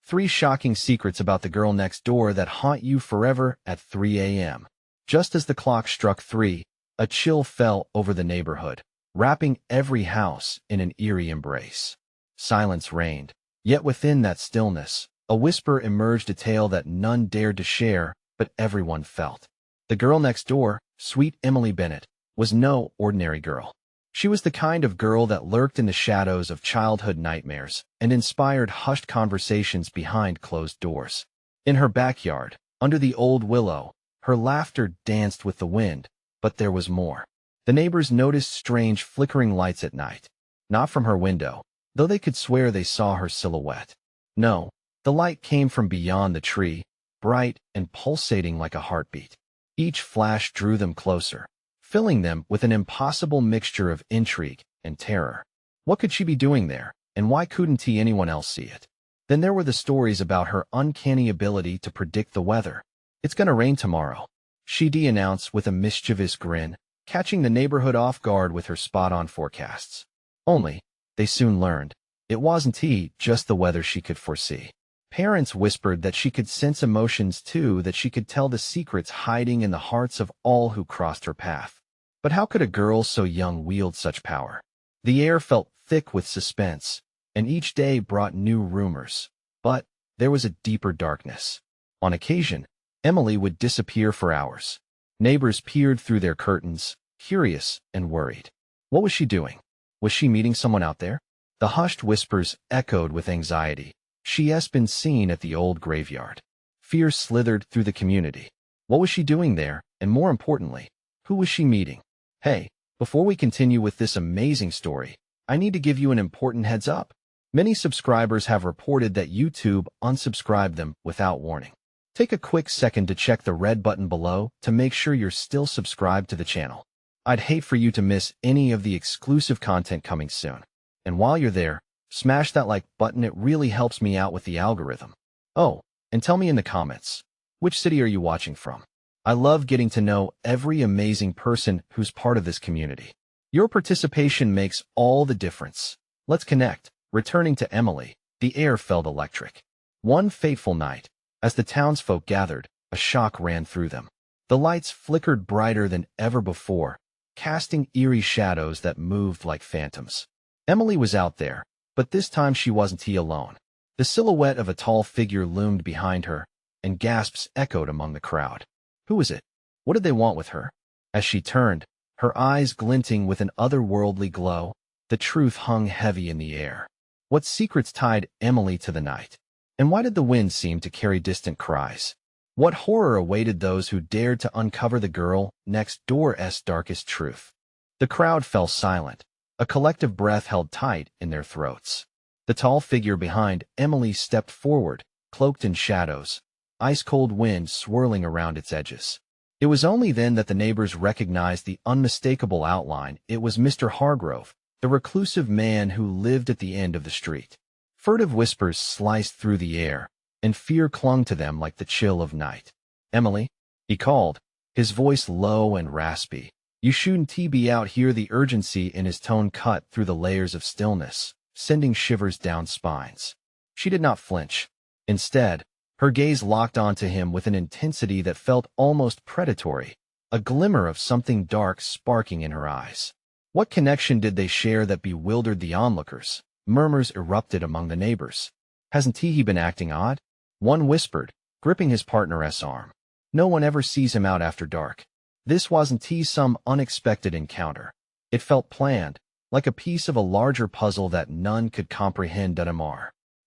3 shocking secrets about the girl next door that haunt you forever at 3 a.m. Just as the clock struck 3, a chill fell over the neighborhood, wrapping every house in an eerie embrace. Silence reigned, yet within that stillness, a whisper emerged, a tale that none dared to share, but everyone felt. The girl next door, sweet Emily Bennett, was no ordinary girl. She was the kind of girl that lurked in the shadows of childhood nightmares and inspired hushed conversations behind closed doors. In her backyard, under the old willow, her laughter danced with the wind, but there was more. The neighbors noticed strange flickering lights at night, not from her window, though they could swear they saw her silhouette. No, the light came from beyond the tree, bright and pulsating like a heartbeat. Each flash drew them closer, filling them with an impossible mixture of intrigue and terror. What could she be doing there, and why couldn't anyone else see it? Then there were the stories about her uncanny ability to predict the weather. "It's gonna rain tomorrow," she'd announced with a mischievous grin, catching the neighborhood off guard with her spot-on forecasts. Only, they soon learned, it wasn't just the weather she could foresee. Parents whispered that she could sense emotions too, that she could tell the secrets hiding in the hearts of all who crossed her path. But how could a girl so young wield such power? The air felt thick with suspense, and each day brought new rumors. But there was a deeper darkness. On occasion, Emily would disappear for hours. Neighbors peered through their curtains, curious and worried. What was she doing? Was she meeting someone out there? The hushed whispers echoed with anxiety. She has been seen at the old graveyard. Fear slithered through the community. What was she doing there, and more importantly, who was she meeting? Hey, before we continue with this amazing story, I need to give you an important heads up. Many subscribers have reported that YouTube unsubscribed them without warning. Take a quick second to check the red button below to make sure you're still subscribed to the channel. I'd hate for you to miss any of the exclusive content coming soon. And while you're there, smash that like button, it really helps me out with the algorithm. Oh, and tell me in the comments, which city are you watching from? I love getting to know every amazing person who's part of this community. Your participation makes all the difference. Let's connect. Returning to Emily, the air felt electric. One fateful night, as the townsfolk gathered, a shock ran through them. The lights flickered brighter than ever before, casting eerie shadows that moved like phantoms. Emily was out there, but this time she wasn't alone. The silhouette of a tall figure loomed behind her, and gasps echoed among the crowd. Who was it? What did they want with her? As she turned, her eyes glinting with an otherworldly glow, the truth hung heavy in the air. What secrets tied Emily to the night? And why did the wind seem to carry distant cries? What horror awaited those who dared to uncover the girl next door's darkest truth? The crowd fell silent, a collective breath held tight in their throats. The tall figure behind Emily stepped forward, cloaked in shadows, ice-cold wind swirling around its edges. It was only then that the neighbors recognized the unmistakable outline. It was Mr. Hargrove, the reclusive man who lived at the end of the street. Furtive whispers sliced through the air, and fear clung to them like the chill of night. "Emily," he called, his voice low and raspy. "You shouldn't be out here." The urgency in his tone cut through the layers of stillness, sending shivers down spines. She did not flinch. Instead, her gaze locked onto him with an intensity that felt almost predatory, a glimmer of something dark sparking in her eyes. What connection did they share that bewildered the onlookers? Murmurs erupted among the neighbors. "Hasn't he been acting odd?" one whispered, gripping his partner's arm. "No one ever sees him out after dark." This wasn't some unexpected encounter. It felt planned, like a piece of a larger puzzle that none could comprehend.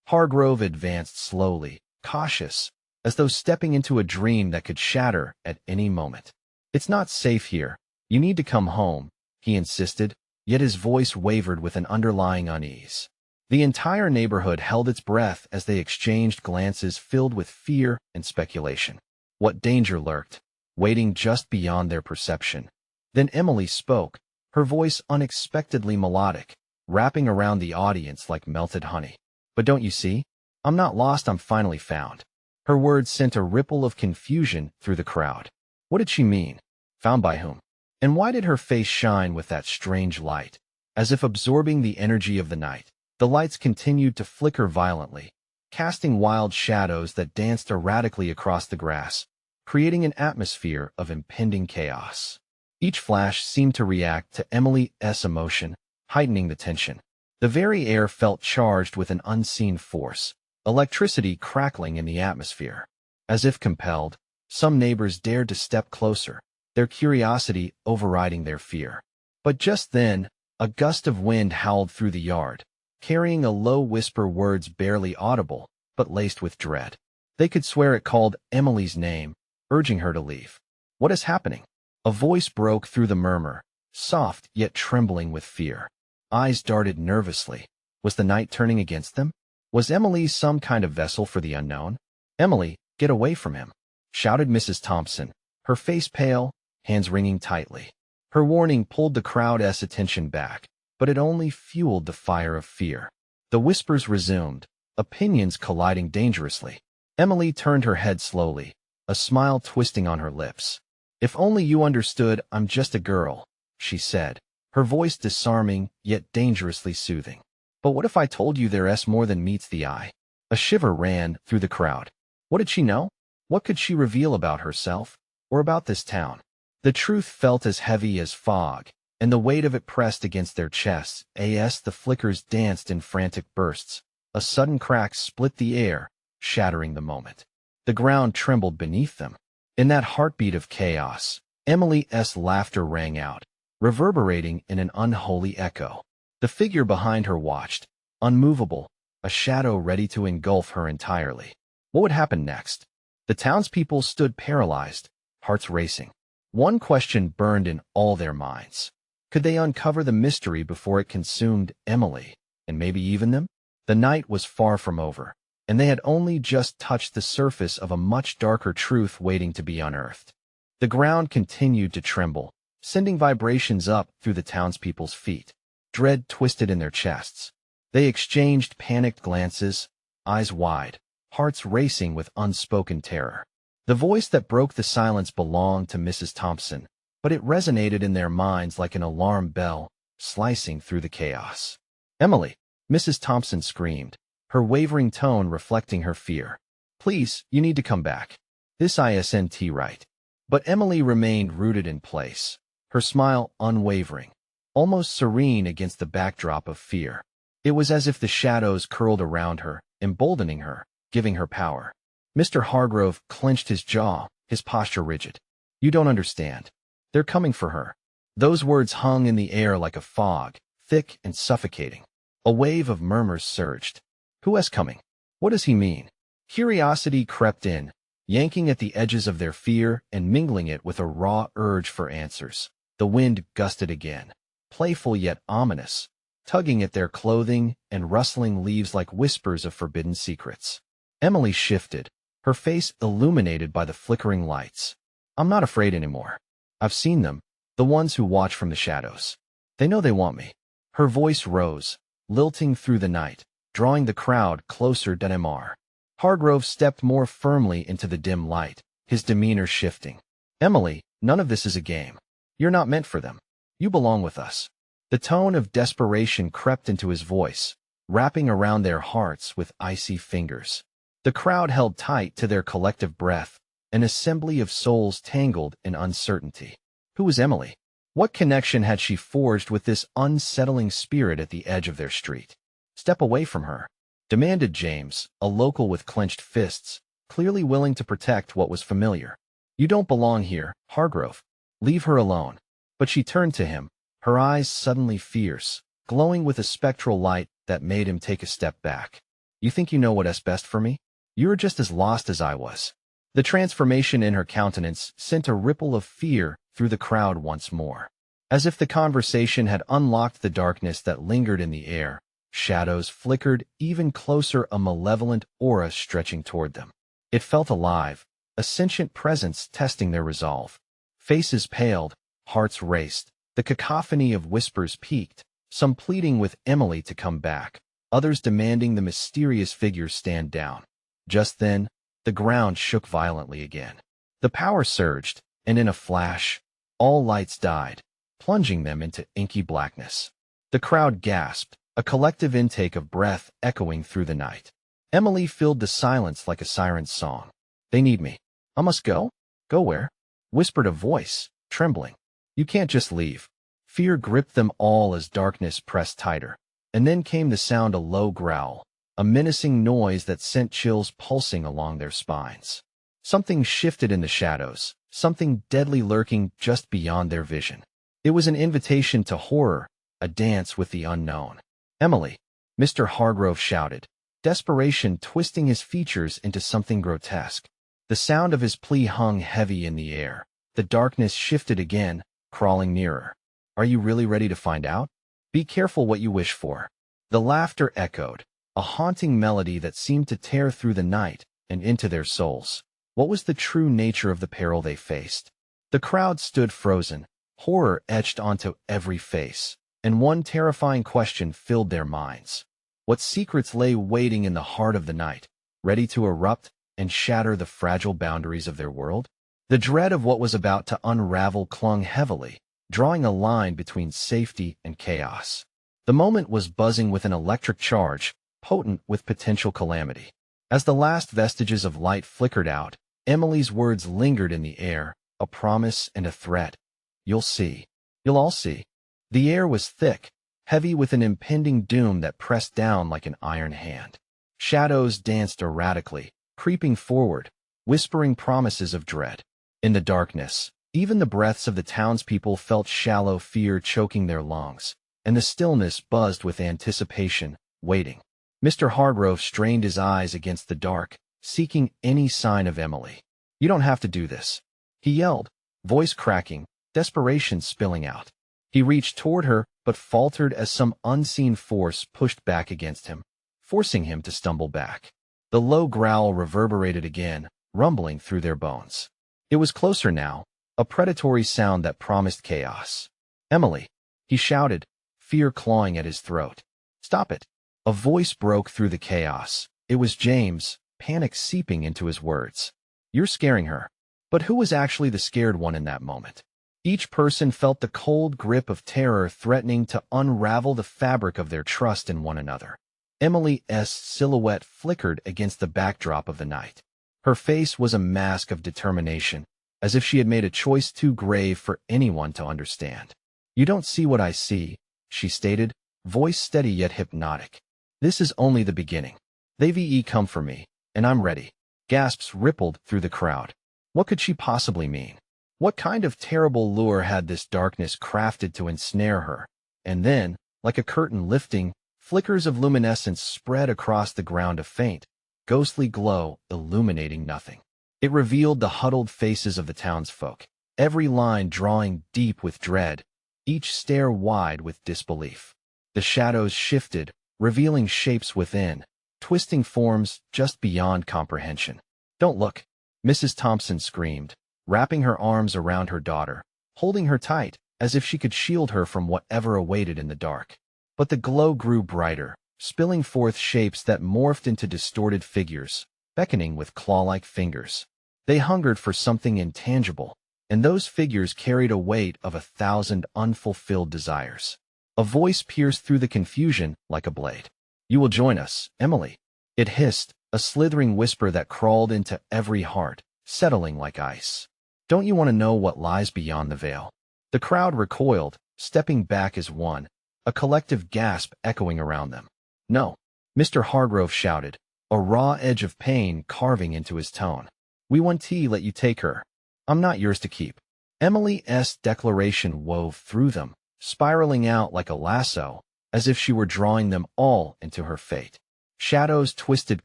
Hargrove advanced slowly, cautious, as though stepping into a dream that could shatter at any moment. "It's not safe here. You need to come home," he insisted, yet his voice wavered with an underlying unease. The entire neighborhood held its breath as they exchanged glances filled with fear and speculation. What danger lurked, waiting just beyond their perception? Then Emily spoke, her voice unexpectedly melodic, wrapping around the audience like melted honey. "But don't you see? I'm not lost, I'm finally found." Her words sent a ripple of confusion through the crowd. What did she mean? Found by whom? And why did her face shine with that strange light, as if absorbing the energy of the night? The lights continued to flicker violently, casting wild shadows that danced erratically across the grass, creating an atmosphere of impending chaos. Each flash seemed to react to Emily's emotion, heightening the tension. The very air felt charged with an unseen force, electricity crackling in the atmosphere. As if compelled, some neighbors dared to step closer, their curiosity overriding their fear. But just then, a gust of wind howled through the yard, carrying a low whisper, words barely audible, but laced with dread. They could swear it called Emily's name, urging her to leave. "What is happening?" A voice broke through the murmur, soft yet trembling with fear. Eyes darted nervously. Was the night turning against them? Was Emily some kind of vessel for the unknown? "Emily, get away from him!" shouted Mrs. Thompson, her face pale, hands wringing tightly. Her warning pulled the crowd's attention back, but it only fueled the fire of fear. The whispers resumed, opinions colliding dangerously. Emily turned her head slowly, a smile twisting on her lips. "If only you understood, I'm just a girl," she said, her voice disarming yet dangerously soothing. "But what if I told you there's more than meets the eye?" A shiver ran through the crowd. What did she know? What could she reveal about herself, or about this town? The truth felt as heavy as fog, and the weight of it pressed against their chests. The flickers danced in frantic bursts. A sudden crack split the air, shattering the moment. The ground trembled beneath them. In that heartbeat of chaos, Emily's laughter rang out, reverberating in an unholy echo. The figure behind her watched, unmovable, a shadow ready to engulf her entirely. What would happen next? The townspeople stood paralyzed, hearts racing. One question burned in all their minds. Could they uncover the mystery before it consumed Emily, and maybe even them? The night was far from over, and they had only just touched the surface of a much darker truth waiting to be unearthed. The ground continued to tremble, sending vibrations up through the townspeople's feet. Dread twisted in their chests. They exchanged panicked glances, eyes wide, hearts racing with unspoken terror. The voice that broke the silence belonged to Mrs. Thompson, but it resonated in their minds like an alarm bell, slicing through the chaos. "Emily!" Mrs. Thompson screamed, her wavering tone reflecting her fear. "Please, you need to come back. This isn't right." But Emily remained rooted in place, her smile unwavering, almost serene against the backdrop of fear. It was as if the shadows curled around her, emboldening her, giving her power. Mr. Hargrove clenched his jaw, his posture rigid. "You don't understand. They're coming for her." Those words hung in the air like a fog, thick and suffocating. A wave of murmurs surged. "Who is coming? What does he mean?" Curiosity crept in, yanking at the edges of their fear and mingling it with a raw urge for answers. The wind gusted again, playful yet ominous, tugging at their clothing and rustling leaves like whispers of forbidden secrets. Emily shifted, her face illuminated by the flickering lights. "I'm not afraid anymore. I've seen them, the ones who watch from the shadows. They know they want me." Her voice rose, lilting through the night, drawing the crowd closer to Mr. Hargrove stepped more firmly into the dim light, his demeanor shifting. "Emily, none of this is a game. You're not meant for them. You belong with us." The tone of desperation crept into his voice, wrapping around their hearts with icy fingers. The crowd held tight to their collective breath, an assembly of souls tangled in uncertainty. Who was Emily? What connection had she forged with this unsettling spirit at the edge of their street? "Step away from her," demanded James, a local with clenched fists, clearly willing to protect what was familiar. "You don't belong here, Hargrove. Leave her alone." But she turned to him, her eyes suddenly fierce, glowing with a spectral light that made him take a step back. "You think you know what's best for me? You're just as lost as I was." The transformation in her countenance sent a ripple of fear through the crowd once more. As if the conversation had unlocked the darkness that lingered in the air, shadows flickered even closer, a malevolent aura stretching toward them. It felt alive, a sentient presence testing their resolve. Faces paled, hearts raced, the cacophony of whispers peaked, some pleading with Emily to come back, others demanding the mysterious figure stand down. Just then, the ground shook violently again. The power surged, and in a flash, all lights died, plunging them into inky blackness. The crowd gasped, a collective intake of breath echoing through the night. Emily filled the silence like a siren's song. They need me. I must go? Go where? Whispered a voice, trembling. You can't just leave. Fear gripped them all as darkness pressed tighter. And then came the sound, a low growl, a menacing noise that sent chills pulsing along their spines. Something shifted in the shadows, something deadly lurking just beyond their vision. It was an invitation to horror, a dance with the unknown. Emily, Mr. Hargrove shouted, desperation twisting his features into something grotesque. The sound of his plea hung heavy in the air. The darkness shifted again, crawling nearer. Are you really ready to find out? Be careful what you wish for. The laughter echoed, a haunting melody that seemed to tear through the night and into their souls. What was the true nature of the peril they faced? The crowd stood frozen, horror etched onto every face, and one terrifying question filled their minds. What secrets lay waiting in the heart of the night, ready to erupt and shatter the fragile boundaries of their world? The dread of what was about to unravel clung heavily, drawing a line between safety and chaos. The moment was buzzing with an electric charge, potent with potential calamity. As the last vestiges of light flickered out, Emily's words lingered in the air, a promise and a threat. You'll see. You'll all see. The air was thick, heavy with an impending doom that pressed down like an iron hand. Shadows danced erratically, creeping forward, whispering promises of dread. In the darkness, even the breaths of the townspeople felt shallow fear choking their lungs, and the stillness buzzed with anticipation, waiting. Mr. Hargrove strained his eyes against the dark, seeking any sign of Emily. You don't have to do this, he yelled, voice cracking, desperation spilling out. He reached toward her, but faltered as some unseen force pushed back against him, forcing him to stumble back. The low growl reverberated again, rumbling through their bones. It was closer now, a predatory sound that promised chaos. Emily, he shouted, fear clawing at his throat. Stop it. A voice broke through the chaos. It was James, panic seeping into his words. You're scaring her. But who was actually the scared one in that moment? Each person felt the cold grip of terror threatening to unravel the fabric of their trust in one another. Emily's silhouette flickered against the backdrop of the night. Her face was a mask of determination, as if she had made a choice too grave for anyone to understand. You don't see what I see, she stated, voice steady yet hypnotic. This is only the beginning. They've come for me, and I'm ready. Gasps rippled through the crowd. What could she possibly mean? What kind of terrible lure had this darkness crafted to ensnare her? And then, like a curtain lifting, flickers of luminescence spread across the ground, a faint, ghostly glow illuminating nothing. It revealed the huddled faces of the townsfolk, every line drawing deep with dread, each stare wide with disbelief. The shadows shifted, revealing shapes within, twisting forms just beyond comprehension. Don't look, Mrs. Thompson screamed, wrapping her arms around her daughter, holding her tight, as if she could shield her from whatever awaited in the dark. But the glow grew brighter, spilling forth shapes that morphed into distorted figures, beckoning with claw-like fingers. They hungered for something intangible, and those figures carried a weight of 1,000 unfulfilled desires. A voice pierced through the confusion like a blade. You will join us, Emily. It hissed, a slithering whisper that crawled into every heart, settling like ice. Don't you want to know what lies beyond the veil? The crowd recoiled, stepping back as one, a collective gasp echoing around them. No, Mr. Hargrove shouted, a raw edge of pain carving into his tone. We won't let you take her. I'm not yours to keep. Emily's declaration wove through them, spiraling out like a lasso, as if she were drawing them all into her fate. Shadows twisted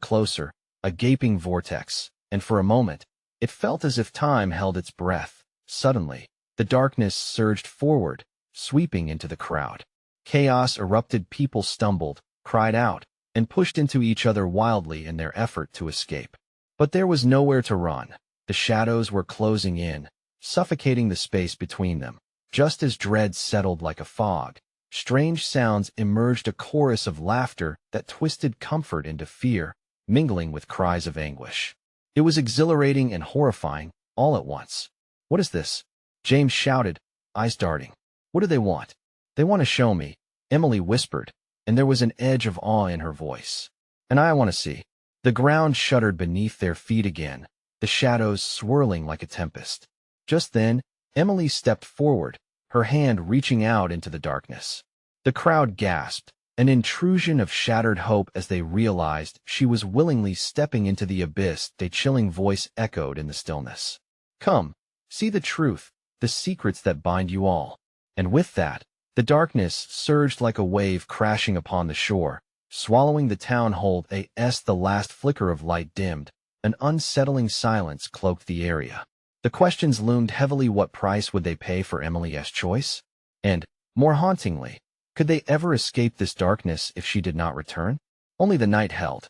closer, a gaping vortex, and for a moment, it felt as if time held its breath. Suddenly, the darkness surged forward, sweeping into the crowd. Chaos erupted, people stumbled, cried out, and pushed into each other wildly in their effort to escape. But there was nowhere to run. The shadows were closing in, suffocating the space between them. Just as dread settled like a fog, strange sounds emerged, a chorus of laughter that twisted comfort into fear, mingling with cries of anguish. It was exhilarating and horrifying, all at once. What is this? James shouted, eyes darting. What do they want? They want to show me, Emily whispered, and there was an edge of awe in her voice. And I want to see. The ground shuddered beneath their feet again, the shadows swirling like a tempest. Just then, Emily stepped forward, her hand reaching out into the darkness. The crowd gasped, an intrusion of shattered hope as they realized she was willingly stepping into the abyss. A chilling voice echoed in the stillness. "Come, see the truth, the secrets that bind you all." And with that, the darkness surged like a wave crashing upon the shore, swallowing the town whole. As the last flicker of light dimmed, an unsettling silence cloaked the area. The questions loomed heavily. What price would they pay for Emily's choice? And, more hauntingly, could they ever escape this darkness if she did not return? Only the night held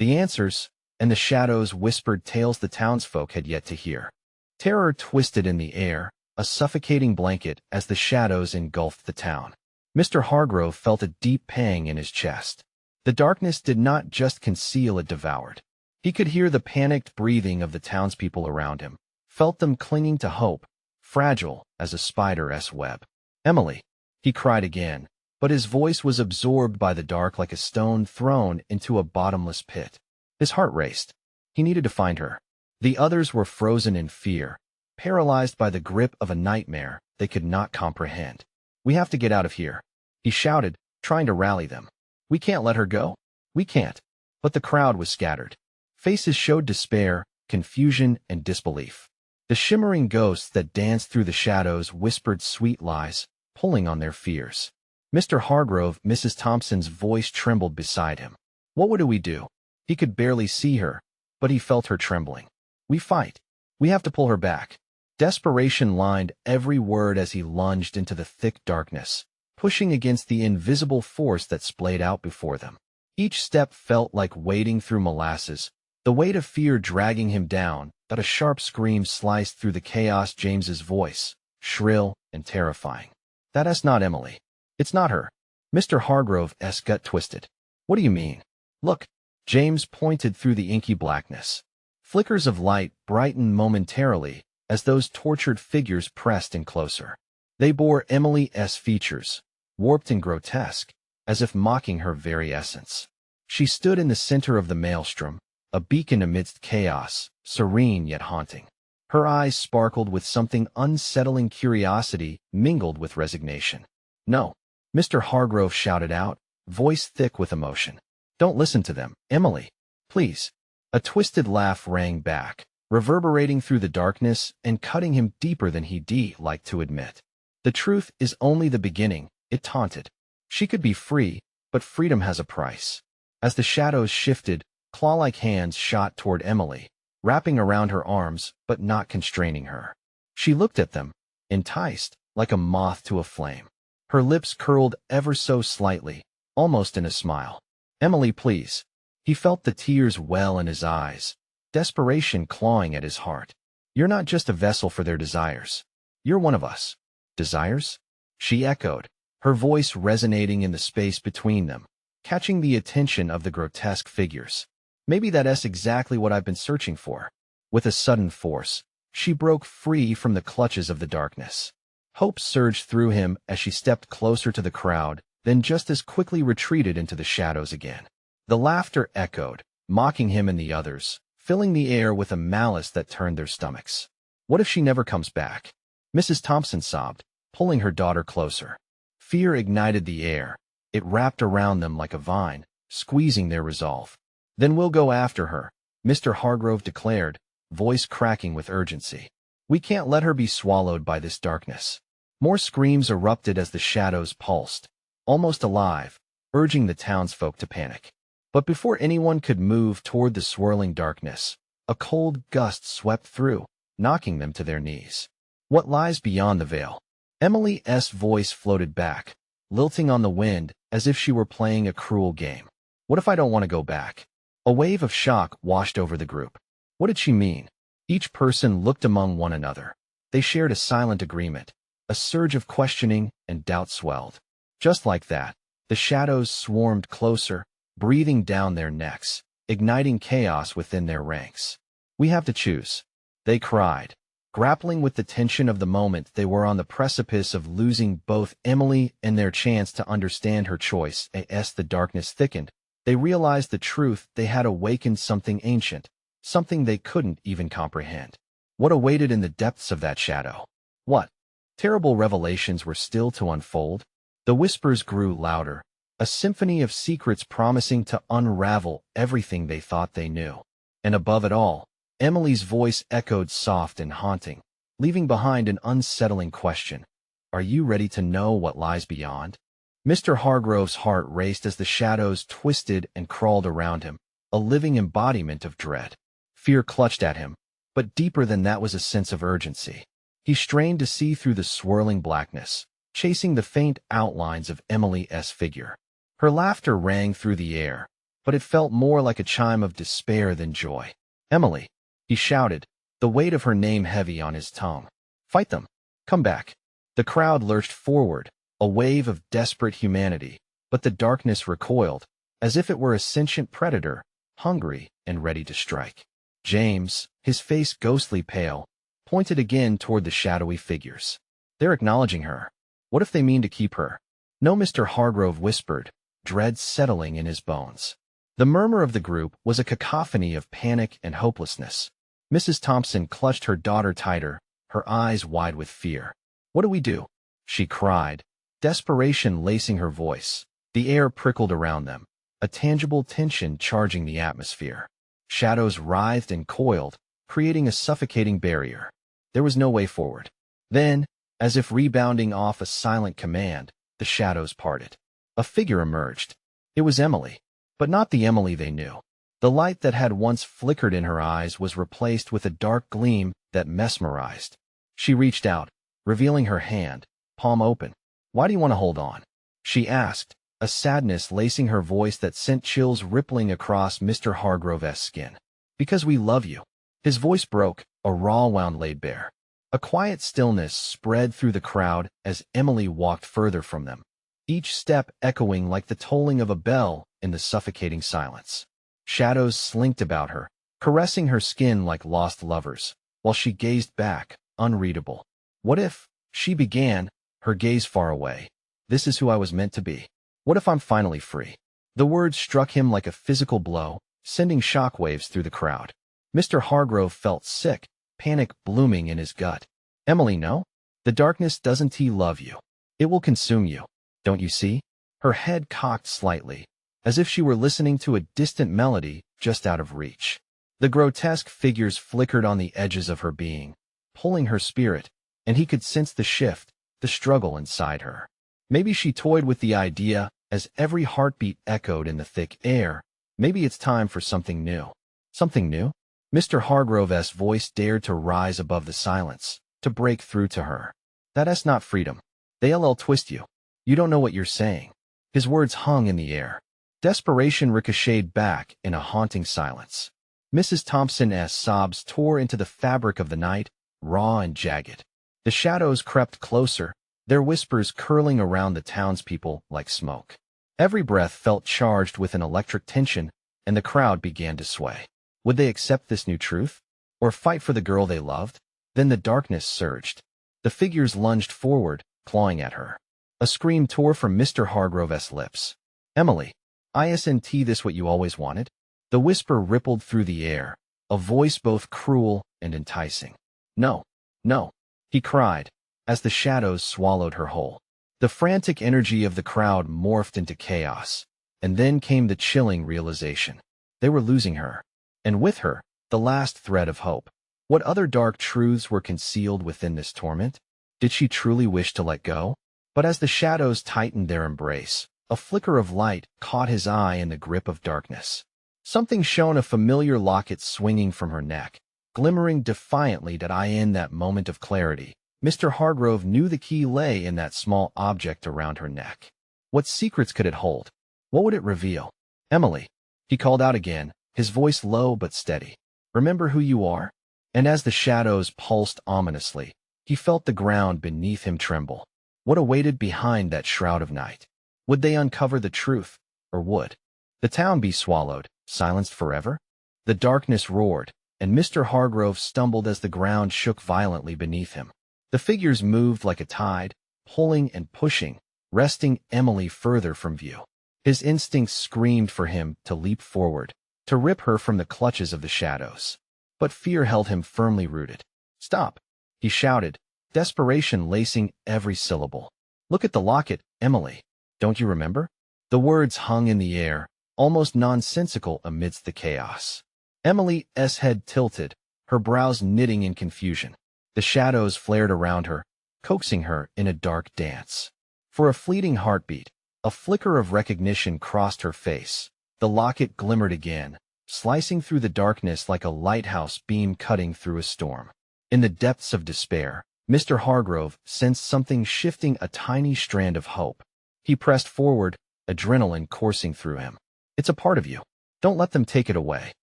the answers, and the shadows whispered tales the townsfolk had yet to hear. Terror twisted in the air, a suffocating blanket as the shadows engulfed the town. Mr. Hargrove felt a deep pang in his chest. The darkness did not just conceal, it devoured. He could hear the panicked breathing of the townspeople around him, felt them clinging to hope, fragile as a spider's web. "Emily," he cried again, but his voice was absorbed by the dark like a stone thrown into a bottomless pit. His heart raced. He needed to find her. The others were frozen in fear, paralyzed by the grip of a nightmare they could not comprehend. "We have to get out of here," he shouted, trying to rally them. "We can't let her go. We can't." But the crowd was scattered. Faces showed despair, confusion, and disbelief. The shimmering ghosts that danced through the shadows whispered sweet lies, pulling on their fears. Mr. Hargrove, Mrs. Thompson's voice trembled beside him. What would we do? He could barely see her, but he felt her trembling. "We fight. We have to pull her back." Desperation lined every word as he lunged into the thick darkness, pushing against the invisible force that splayed out before them. Each step felt like wading through molasses, the weight of fear dragging him down. But a sharp scream sliced through the chaos. James's voice, shrill and terrifying. "That's not Emily. It's not her." Mr. Hargrove's gut twisted. "What do you mean?" "Look." James pointed through the inky blackness. Flickers of light brightened momentarily as those tortured figures pressed in closer. They bore Emily's features, warped and grotesque, as if mocking her very essence. She stood in the center of the maelstrom, a beacon amidst chaos, serene yet haunting. Her eyes sparkled with something unsettling, curiosity mingled with resignation. "No," Mr. Hargrove shouted out, voice thick with emotion. "Don't listen to them, Emily. Please." A twisted laugh rang back, reverberating through the darkness and cutting him deeper than he'd like to admit. "The truth is only the beginning," it taunted. "She could be free, but freedom has a price." As the shadows shifted, claw-like hands shot toward Emily, wrapping around her arms but not constraining her. She looked at them, enticed, like a moth to a flame. Her lips curled ever so slightly, almost in a smile. "Emily, please." He felt the tears well in his eyes, desperation clawing at his heart. "You're not just a vessel for their desires. You're one of us." "Desires?" she echoed, her voice resonating in the space between them, catching the attention of the grotesque figures. "Maybe that's exactly what I've been searching for." With a sudden force, she broke free from the clutches of the darkness. Hope surged through him as she stepped closer to the crowd, then just as quickly retreated into the shadows again. The laughter echoed, mocking him and the others, filling the air with a malice that turned their stomachs. "What if she never comes back?" Mrs. Thompson sobbed, pulling her daughter closer. Fear ignited the air. It wrapped around them like a vine, squeezing their resolve. "Then we'll go after her," Mr. Hargrove declared, voice cracking with urgency. "We can't let her be swallowed by this darkness." More screams erupted as the shadows pulsed, almost alive, urging the townsfolk to panic. But before anyone could move toward the swirling darkness, a cold gust swept through, knocking them to their knees. "What lies beyond the veil?" Emily's voice floated back, lilting on the wind as if she were playing a cruel game. "What if I don't want to go back?" A wave of shock washed over the group. What did she mean? Each person looked among one another. They shared a silent agreement. A surge of questioning and doubt swelled. Just like that, the shadows swarmed closer, breathing down their necks, igniting chaos within their ranks. "We have to choose," they cried, grappling with the tension of the moment. They were on the precipice of losing both Emily and their chance to understand her choice. As the darkness thickened, They realized the truth. They had awakened something ancient, something they couldn't even comprehend. What awaited in the depths of that shadow? What terrible revelations were still to unfold? The whispers grew louder, a symphony of secrets promising to unravel everything they thought they knew. And above it all, Emily's voice echoed soft and haunting, leaving behind an unsettling question. Are you ready to know what lies beyond? Mr. Hargrove's heart raced as the shadows twisted and crawled around him, a living embodiment of dread. Fear clutched at him, but deeper than that was a sense of urgency. He strained to see through the swirling blackness, chasing the faint outlines of Emily's figure. Her laughter rang through the air, but it felt more like a chime of despair than joy. Emily, he shouted, the weight of her name heavy on his tongue. Fight them. Come back. The crowd lurched forward, a wave of desperate humanity, but the darkness recoiled, as if it were a sentient predator, hungry and ready to strike. James, his face ghostly pale, pointed again toward the shadowy figures. They're acknowledging her. What if they mean to keep her? No, Mr. Hargrove whispered, dread settling in his bones. The murmur of the group was a cacophony of panic and hopelessness. Mrs. Thompson clutched her daughter tighter, her eyes wide with fear. What do we do? She cried, desperation lacing her voice. The air prickled around them, a tangible tension charging the atmosphere. Shadows writhed and coiled, creating a suffocating barrier. There was no way forward. Then, as if rebounding off a silent command, the shadows parted. A figure emerged. It was Emily, but not the Emily they knew. The light that had once flickered in her eyes was replaced with a dark gleam that mesmerized. She reached out, revealing her hand, palm open. Why do you want to hold on? She asked, a sadness lacing her voice that sent chills rippling across Mr. Hargrove's skin. Because we love you. His voice broke, a raw wound laid bare. A quiet stillness spread through the crowd as Emily walked further from them, each step echoing like the tolling of a bell in the suffocating silence. Shadows slinked about her, caressing her skin like lost lovers, while she gazed back, unreadable. What if, she began, her gaze far away. This is who I was meant to be. What if I'm finally free? The words struck him like a physical blow, sending shockwaves through the crowd. Mr. Hargrove felt sick, panic blooming in his gut. Emily, no. The darkness doesn't love you. It will consume you. Don't you see? Her head cocked slightly, as if she were listening to a distant melody just out of reach. The grotesque figures flickered on the edges of her being, pulling her spirit, and he could sense the shift, the struggle inside her. Maybe she toyed with the idea, as every heartbeat echoed in the thick air. Maybe it's time for something new. Something new? Mr. Hargrove's voice dared to rise above the silence, to break through to her. That's not freedom. They'll twist you. You don't know what you're saying. His words hung in the air. Desperation ricocheted back in a haunting silence. Mrs. Thompson's sobs tore into the fabric of the night, raw and jagged. The shadows crept closer, their whispers curling around the townspeople like smoke. Every breath felt charged with an electric tension, and the crowd began to sway. Would they accept this new truth? Or fight for the girl they loved? Then the darkness surged. The figures lunged forward, clawing at her. A scream tore from Mr. Hargrove's lips. Emily, isn't this what you always wanted? The whisper rippled through the air, a voice both cruel and enticing. No, no, he cried, as the shadows swallowed her whole. The frantic energy of the crowd morphed into chaos, and then came the chilling realization. They were losing her, and with her, the last thread of hope. What other dark truths were concealed within this torment? Did she truly wish to let go? But as the shadows tightened their embrace, a flicker of light caught his eye in the grip of darkness. Something shone, a familiar locket swinging from her neck, glimmering defiantly in that moment of clarity. Mr. Hargrove knew the key lay in that small object around her neck. What secrets could it hold? What would it reveal? Emily, he called out again, his voice low but steady. Remember who you are? And as the shadows pulsed ominously, he felt the ground beneath him tremble. What awaited behind that shroud of night? Would they uncover the truth, or would the town be swallowed, silenced forever? The darkness roared, and Mr. Hargrove stumbled as the ground shook violently beneath him. The figures moved like a tide, pulling and pushing, wresting Emily further from view. His instincts screamed for him to leap forward, to rip her from the clutches of the shadows. But fear held him firmly rooted. "Stop!" he shouted, desperation lacing every syllable. "Look at the locket, Emily. Don't you remember?" The words hung in the air, almost nonsensical amidst the chaos. Emily's head tilted, her brows knitting in confusion. The shadows flared around her, coaxing her in a dark dance. For a fleeting heartbeat, a flicker of recognition crossed her face. The locket glimmered again, slicing through the darkness like a lighthouse beam cutting through a storm. In the depths of despair, Mr. Hargrove sensed something shifting a tiny strand of hope. He pressed forward, adrenaline coursing through him. "It's a part of you. Don't let them take it away."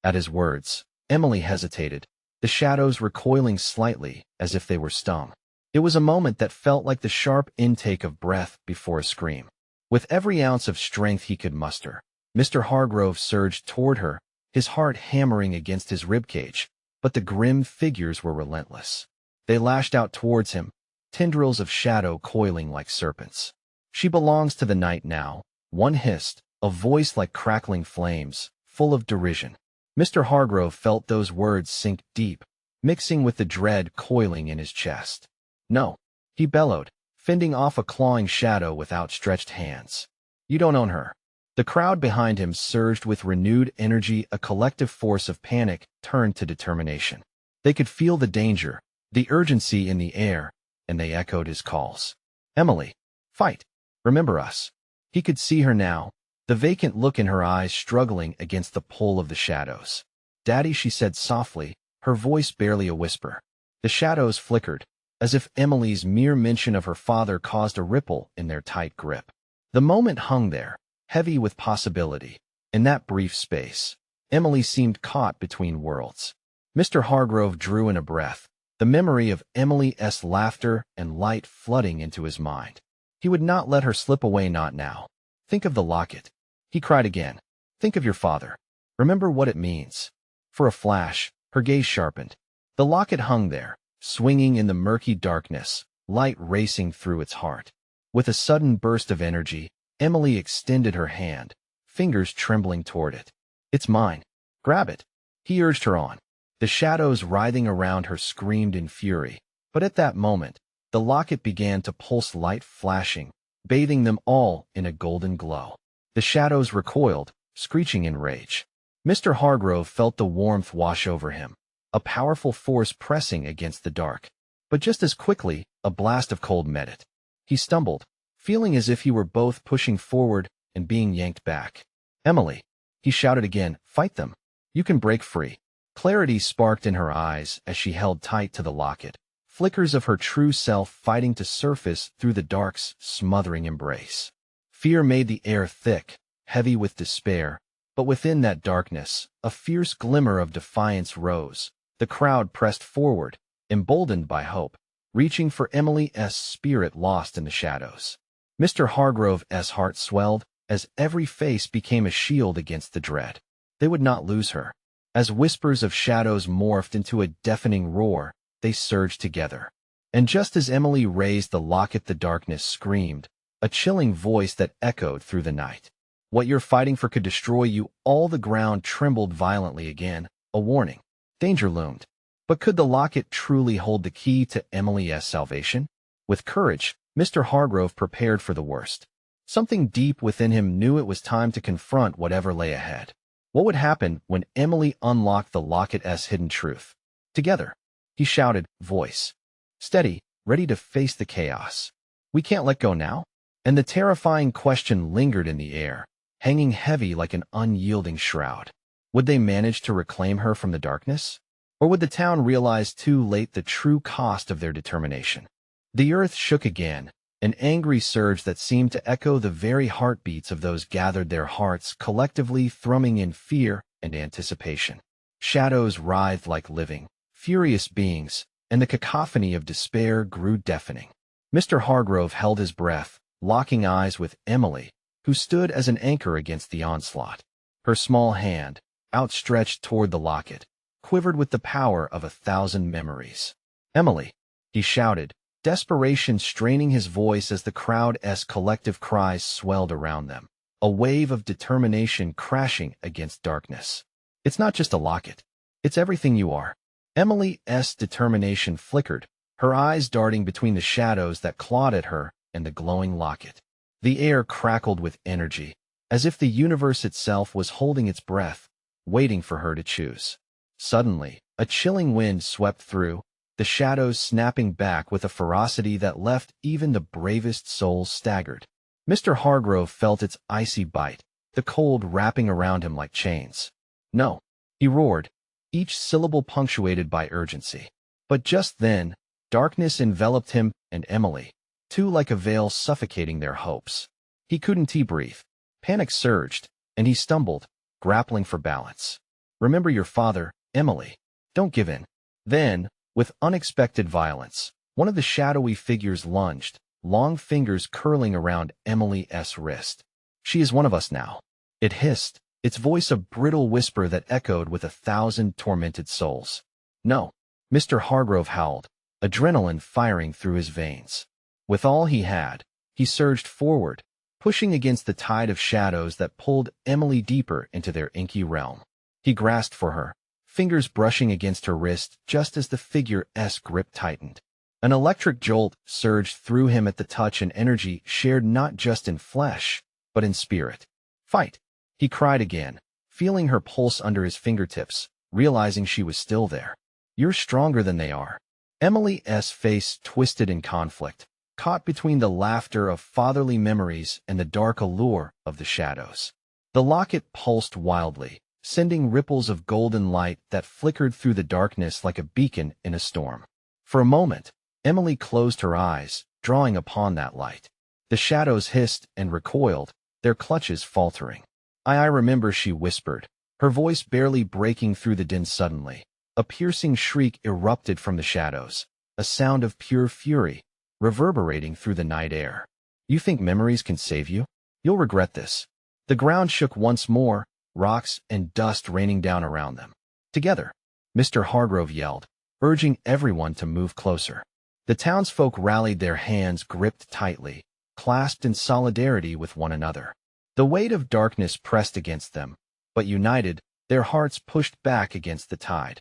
At his words, Emily hesitated, the shadows recoiling slightly as if they were stung. It was a moment that felt like the sharp intake of breath before a scream. With every ounce of strength he could muster, Mr. Hargrove surged toward her, his heart hammering against his ribcage, but the grim figures were relentless. They lashed out towards him, tendrils of shadow coiling like serpents. "She belongs to the night now," one hissed, a voice like crackling flames, full of derision. Mr. Hargrove felt those words sink deep, mixing with the dread coiling in his chest. "No," he bellowed, fending off a clawing shadow with outstretched hands. "You don't own her." The crowd behind him surged with renewed energy, a collective force of panic turned to determination. They could feel the danger, the urgency in the air, and they echoed his calls. "Emily, fight! Remember us." He could see her now, the vacant look in her eyes struggling against the pull of the shadows. "Daddy," she said softly, her voice barely a whisper. The shadows flickered, as if Emily's mere mention of her father caused a ripple in their tight grip. The moment hung there, heavy with possibility. In that brief space, Emily seemed caught between worlds. Mr. Hargrove drew in a breath, the memory of Emily's laughter and light flooding into his mind. He would not let her slip away, not now. "Think of the locket," he cried again. "Think of your father. Remember what it means." For a flash, her gaze sharpened. The locket hung there, swinging in the murky darkness, light racing through its heart. With a sudden burst of energy, Emily extended her hand, fingers trembling toward it. "It's mine. Grab it," he urged her on. The shadows writhing around her screamed in fury, but at that moment, the locket began to pulse, light flashing, bathing them all in a golden glow. The shadows recoiled, screeching in rage. Mr. Hargrove felt the warmth wash over him, a powerful force pressing against the dark. But just as quickly, a blast of cold met it. He stumbled, feeling as if he were both pushing forward and being yanked back. "Emily," he shouted again, "fight them. You can break free." Clarity sparked in her eyes as she held tight to the locket, flickers of her true self fighting to surface through the dark's smothering embrace. Fear made the air thick, heavy with despair, but within that darkness, a fierce glimmer of defiance rose. The crowd pressed forward, emboldened by hope, reaching for Emily's spirit lost in the shadows. Mr. Hargrove's heart swelled as every face became a shield against the dread. They would not lose her. As whispers of shadows morphed into a deafening roar, they surged together. And just as Emily raised the locket, the darkness screamed, a chilling voice that echoed through the night. "What you're fighting for could destroy you." All the ground trembled violently again, a warning. Danger loomed. But could the locket truly hold the key to Emily's salvation? With courage, Mr. Hargrove prepared for the worst. Something deep within him knew it was time to confront whatever lay ahead. What would happen when Emily unlocked the locket's hidden truth? Together, he shouted, voice steady, ready to face the chaos. "We can't let go now?" And the terrifying question lingered in the air, hanging heavy like an unyielding shroud. Would they manage to reclaim her from the darkness? Or would the town realize too late the true cost of their determination? The earth shook again, an angry surge that seemed to echo the very heartbeats of those gathered, their hearts collectively thrumming in fear and anticipation. Shadows writhed like living, furious beings, and the cacophony of despair grew deafening. Mr. Hargrove held his breath, locking eyes with Emily, who stood as an anchor against the onslaught. Her small hand, outstretched toward the locket, quivered with the power of 1,000 memories. "Emily," he shouted, desperation straining his voice as the crowd's collective cries swelled around them. a wave of determination crashing against darkness. It's not just a locket. It's everything you are. Emily's determination flickered, her eyes darting between the shadows that clawed at her and the glowing locket. The air crackled with energy, as if the universe itself was holding its breath, waiting for her to choose. Suddenly, a chilling wind swept through, the shadows snapping back with a ferocity that left even the bravest souls staggered. Mr. Hargrove felt its icy bite, the cold wrapping around him like chains. "No," he roared, each syllable punctuated by urgency. But just then, darkness enveloped him and Emily, too like a veil suffocating their hopes. He couldn't breathe. Panic surged, and he stumbled, grappling for balance. "Remember your father, Emily. Don't give in." Then, with unexpected violence, one of the shadowy figures lunged, long fingers curling around Emily's wrist. "She is one of us now," it hissed, its voice a brittle whisper that echoed with 1,000 tormented souls. "No," Mr. Hargrove howled, adrenaline firing through his veins. With all he had, he surged forward, pushing against the tide of shadows that pulled Emily deeper into their inky realm. He grasped for her, fingers brushing against her wrist just as the figure's grip tightened. An electric jolt surged through him at the touch, and energy shared not just in flesh, but in spirit. "Fight!" he cried again, feeling her pulse under his fingertips, realizing she was still there. "You're stronger than they are." Emily's face twisted in conflict, caught between the laughter of fatherly memories and the dark allure of the shadows. The locket pulsed wildly, sending ripples of golden light that flickered through the darkness like a beacon in a storm. For a moment, Emily closed her eyes, drawing upon that light. The shadows hissed and recoiled, their clutches faltering. I remember," she whispered, her voice barely breaking through the din. Suddenly, a piercing shriek erupted from the shadows, a sound of pure fury, reverberating through the night air. "You think memories can save you? You'll regret this." The ground shook once more, rocks and dust raining down around them. "Together," Mr. Hargrove yelled, urging everyone to move closer. The townsfolk rallied, their hands gripped tightly, clasped in solidarity with one another. The weight of darkness pressed against them, but united, their hearts pushed back against the tide.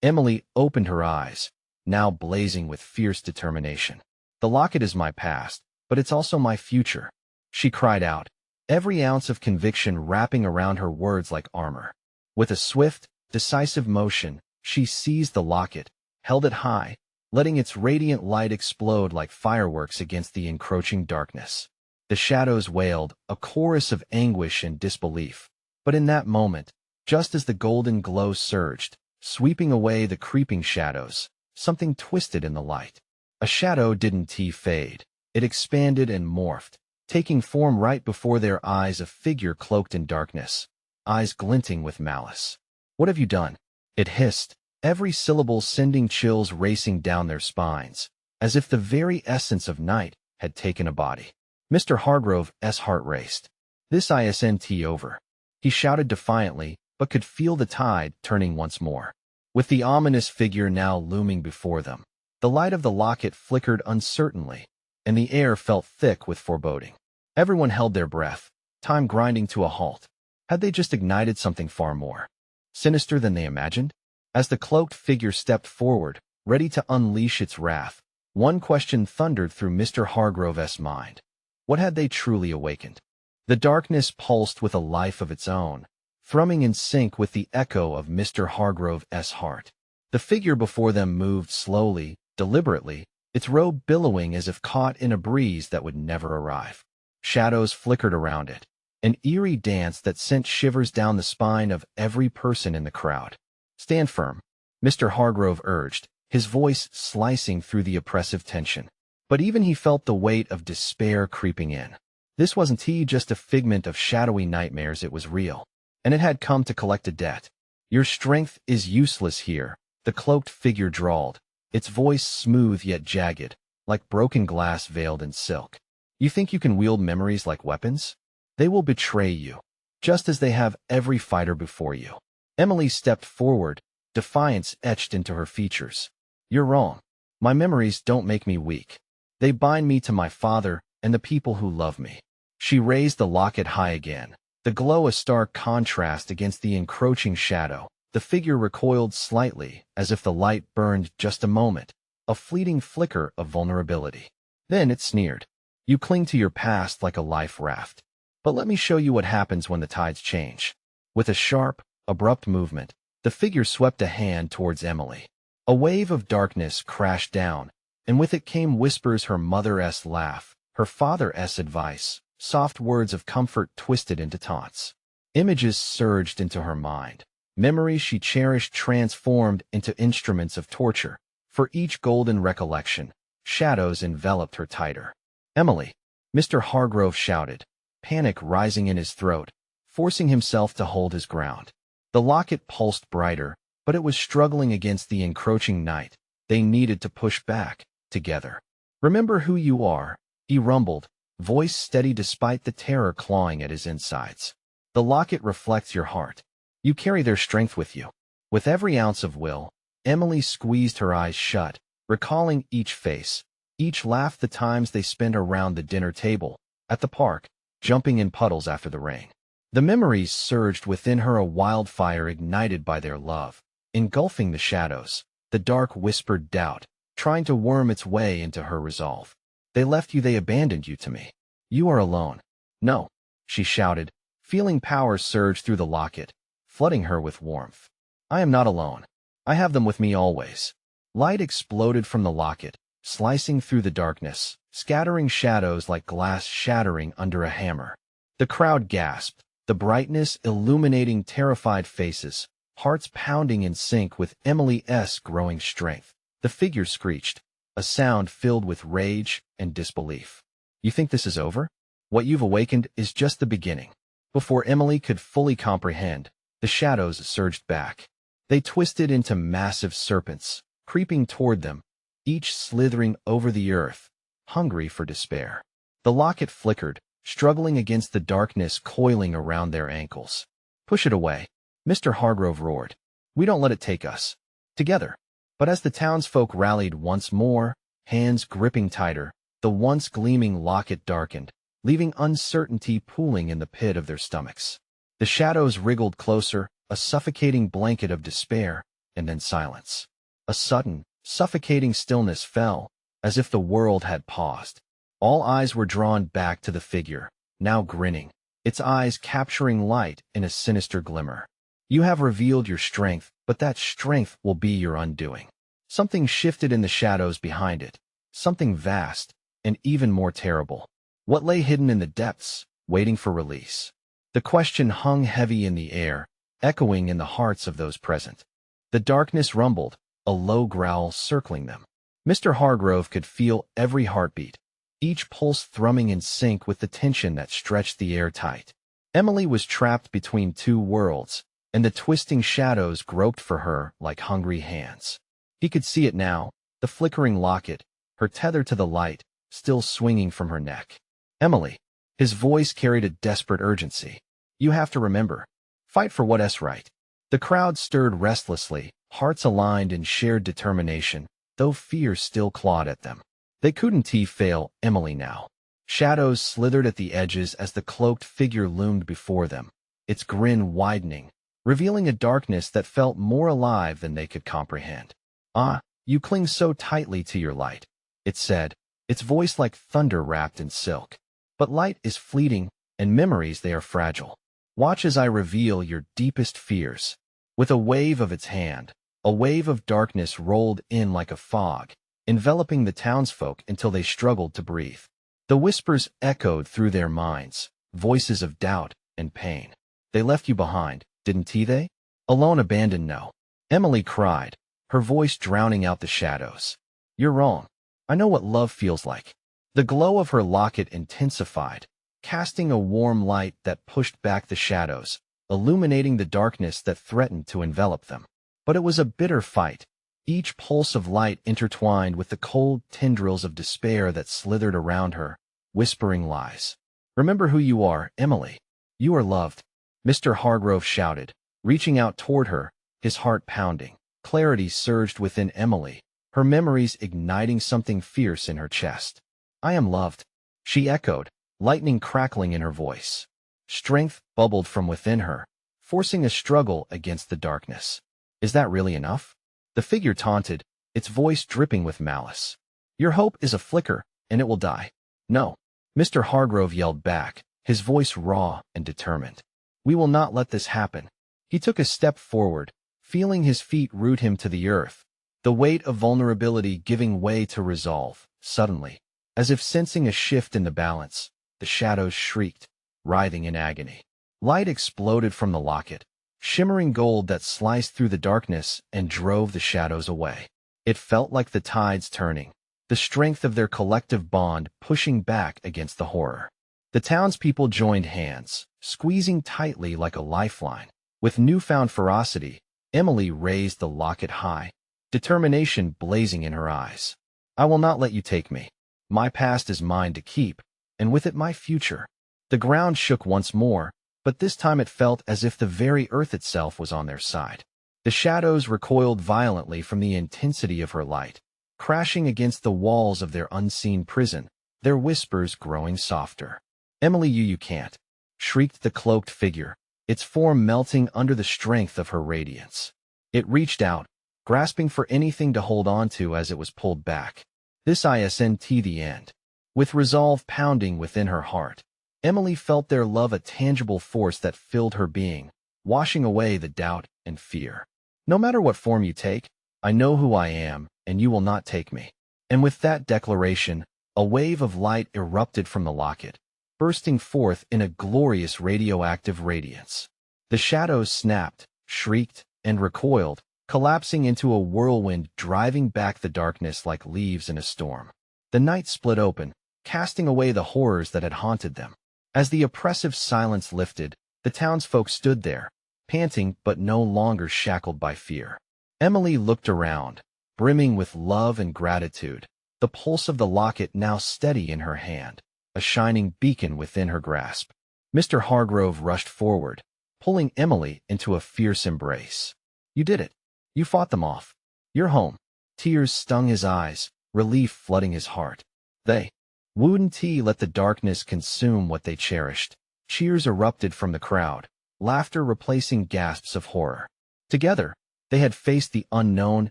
Emily opened her eyes, now blazing with fierce determination. "The locket is my past, but it's also my future," she cried out, every ounce of conviction wrapping around her words like armor. With a swift, decisive motion, she seized the locket, held it high, letting its radiant light explode like fireworks against the encroaching darkness. The shadows wailed, a chorus of anguish and disbelief. But in that moment, just as the golden glow surged, sweeping away the creeping shadows, something twisted in the light. A shadow didn't fade. It expanded and morphed, taking form right before their eyes, a figure cloaked in darkness, eyes glinting with malice. "What have you done?" it hissed, every syllable sending chills racing down their spines, as if the very essence of night had taken a body. Mr. Hargrove's heart raced. "This isn't over," he shouted defiantly, but could feel the tide turning once more. With the ominous figure now looming before them, the light of the locket flickered uncertainly, and the air felt thick with foreboding. Everyone held their breath, time grinding to a halt. Had they just ignited something far more sinister than they imagined? As the cloaked figure stepped forward, ready to unleash its wrath, one question thundered through Mr. Hargrove's mind. What had they truly awakened? The darkness pulsed with a life of its own, thrumming in sync with the echo of Mr. Hargrove's heart. The figure before them moved slowly, deliberately, its robe billowing as if caught in a breeze that would never arrive. Shadows flickered around it, an eerie dance that sent shivers down the spine of every person in the crowd. "Stand firm," Mr. Hargrove urged, his voice slicing through the oppressive tension. But even he felt the weight of despair creeping in. This wasn't just a figment of shadowy nightmares, it was real, and it had come to collect a debt. "Your strength is useless here," the cloaked figure drawled, its voice smooth yet jagged, like broken glass veiled in silk. "You think you can wield memories like weapons? They will betray you, just as they have every fighter before you." Emily stepped forward, defiance etched into her features. "You're wrong. My memories don't make me weak. They bind me to my father and the people who love me." She raised the locket high again, the glow a stark contrast against the encroaching shadow. The figure recoiled slightly, as if the light burned just a moment, a fleeting flicker of vulnerability. Then it sneered. You cling to your past like a life raft. But let me show you what happens when the tides change. With a sharp, abrupt movement, the figure swept a hand towards Emily. A wave of darkness crashed down, and with it came whispers, her mother's laugh, her father's advice, soft words of comfort twisted into taunts. Images surged into her mind. Memories she cherished transformed into instruments of torture. For each golden recollection, shadows enveloped her tighter. Emily, Mr. Hargrove shouted, panic rising in his throat, forcing himself to hold his ground. The locket pulsed brighter, but it was struggling against the encroaching night. They needed to push back, together. Remember who you are, he rumbled, voice steady despite the terror clawing at his insides. The locket reflects your heart. You carry their strength with you. With every ounce of will, Emily squeezed her eyes shut, recalling each face, each laugh, the times they spent around the dinner table, at the park, jumping in puddles after the rain. The memories surged within her, a wildfire ignited by their love, engulfing the shadows. The dark whispered doubt, trying to worm its way into her resolve. They left you, they abandoned you to me. You are alone. No, she shouted, feeling power surge through the locket, flooding her with warmth. I am not alone. I have them with me always. Light exploded from the locket, slicing through the darkness, scattering shadows like glass shattering under a hammer. The crowd gasped, the brightness illuminating terrified faces, hearts pounding in sync with Emily's growing strength. The figure screeched, a sound filled with rage and disbelief. You think this is over? What you've awakened is just the beginning. Before Emily could fully comprehend, the shadows surged back. They twisted into massive serpents, creeping toward them, each slithering over the earth, hungry for despair. The locket flickered, struggling against the darkness coiling around their ankles. Push it away, Mr. Hargrove roared. We don't let it take us. Together. But as the townsfolk rallied once more, hands gripping tighter, the once gleaming locket darkened, leaving uncertainty pooling in the pit of their stomachs. The shadows wriggled closer, a suffocating blanket of despair, and then silence. A sudden, suffocating stillness fell, as if the world had paused. All eyes were drawn back to the figure, now grinning, its eyes capturing light in a sinister glimmer. You have revealed your strength, but that strength will be your undoing. Something shifted in the shadows behind it, something vast, and even more terrible. What lay hidden in the depths, waiting for release? The question hung heavy in the air, echoing in the hearts of those present. The darkness rumbled, a low growl circling them. Mr. Hargrove could feel every heartbeat, each pulse thrumming in sync with the tension that stretched the air tight. Emily was trapped between two worlds, and the twisting shadows groped for her like hungry hands. He could see it now, the flickering locket, her tether to the light, still swinging from her neck. Emily. His voice carried a desperate urgency. You have to remember. Fight for what's right. The crowd stirred restlessly, hearts aligned in shared determination, though fear still clawed at them. They couldn't fail Emily now. Shadows slithered at the edges as the cloaked figure loomed before them, its grin widening, revealing a darkness that felt more alive than they could comprehend. Ah, you cling so tightly to your light, it said, its voice like thunder wrapped in silk. But light is fleeting, and memories they are fragile. Watch as I reveal your deepest fears. With a wave of its hand, a wave of darkness rolled in like a fog, enveloping the townsfolk until they struggled to breathe. The whispers echoed through their minds, voices of doubt and pain. They left you behind, didn't they? Alone, abandoned, no. Emily cried, her voice drowning out the shadows. You're wrong. I know what love feels like. The glow of her locket intensified, casting a warm light that pushed back the shadows, illuminating the darkness that threatened to envelop them. But it was a bitter fight, each pulse of light intertwined with the cold tendrils of despair that slithered around her, whispering lies. Remember who you are, Emily. You are loved, Mr. Hargrove shouted, reaching out toward her, his heart pounding. Clarity surged within Emily, her memories igniting something fierce in her chest. I am loved, she echoed, lightning crackling in her voice. Strength bubbled from within her, forcing a struggle against the darkness. Is that really enough? The figure taunted, its voice dripping with malice. Your hope is a flicker, and it will die. No. Mr. Hargrove yelled back, his voice raw and determined. We will not let this happen. He took a step forward, feeling his feet root him to the earth, the weight of vulnerability giving way to resolve. Suddenly, as if sensing a shift in the balance, the shadows shrieked, writhing in agony. Light exploded from the locket, shimmering gold that sliced through the darkness and drove the shadows away. It felt like the tides turning, the strength of their collective bond pushing back against the horror. The townspeople joined hands, squeezing tightly like a lifeline. With newfound ferocity, Emily raised the locket high, determination blazing in her eyes. I will not let you take me. My past is mine to keep, and with it my future. The ground shook once more, but this time it felt as if the very earth itself was on their side. The shadows recoiled violently from the intensity of her light, crashing against the walls of their unseen prison, their whispers growing softer. Emily, you can't, shrieked the cloaked figure, its form melting under the strength of her radiance. It reached out, grasping for anything to hold on to as it was pulled back. This isn't the end. With resolve pounding within her heart, Emily felt their love a tangible force that filled her being, washing away the doubt and fear. No matter what form you take, I know who I am, and you will not take me. And with that declaration, a wave of light erupted from the locket, bursting forth in a glorious radioactive radiance. The shadows snapped, shrieked, and recoiled, collapsing into a whirlwind driving back the darkness like leaves in a storm. The night split open, casting away the horrors that had haunted them. As the oppressive silence lifted, the townsfolk stood there, panting but no longer shackled by fear. Emily looked around, brimming with love and gratitude, the pulse of the locket now steady in her hand, a shining beacon within her grasp. Mr. Hargrove rushed forward, pulling Emily into a fierce embrace. You did it. You fought them off. You're home. Tears stung his eyes, relief flooding his heart. They wouldn't let the darkness consume what they cherished. Cheers erupted from the crowd, laughter replacing gasps of horror. Together, they had faced the unknown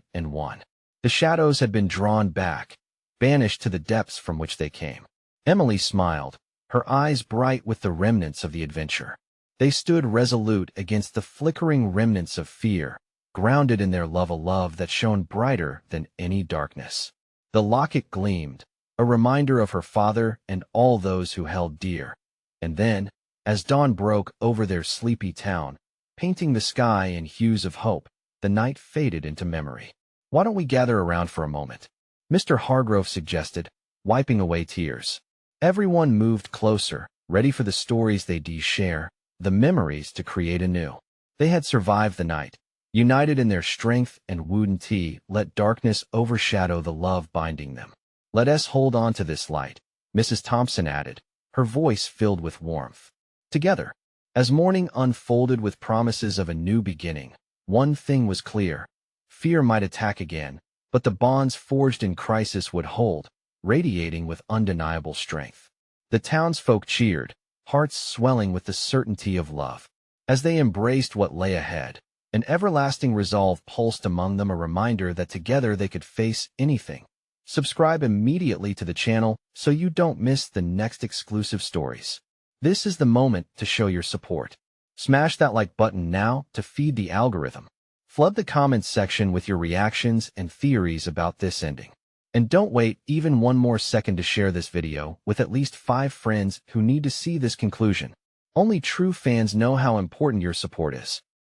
and won. The shadows had been drawn back, banished to the depths from which they came. Emily smiled, her eyes bright with the remnants of the adventure. They stood resolute against the flickering remnants of fear, grounded in their love, a love that shone brighter than any darkness. The locket gleamed, a reminder of her father and all those who held dear. And then, as dawn broke over their sleepy town, painting the sky in hues of hope, the night faded into memory. Why don't we gather around for a moment? Mr. Hargrove suggested, wiping away tears. Everyone moved closer, ready for the stories they'd share, the memories to create anew. They had survived the night, united in their strength, and wouldn't let darkness overshadow the love binding them. Let us hold on to this light, Mrs. Thompson added, her voice filled with warmth. Together, as morning unfolded with promises of a new beginning, one thing was clear. Fear might attack again, but the bonds forged in crisis would hold, radiating with undeniable strength. The townsfolk cheered, hearts swelling with the certainty of love. As they embraced what lay ahead, an everlasting resolve pulsed among them, a reminder that together they could face anything. Subscribe immediately to the channel so you don't miss the next exclusive stories. This is the moment to show your support. Smash that like button now to feed the algorithm. Flood the comments section with your reactions and theories about this ending. And don't wait even one more second to share this video with at least 5 friends who need to see this conclusion. Only true fans know how important your support is.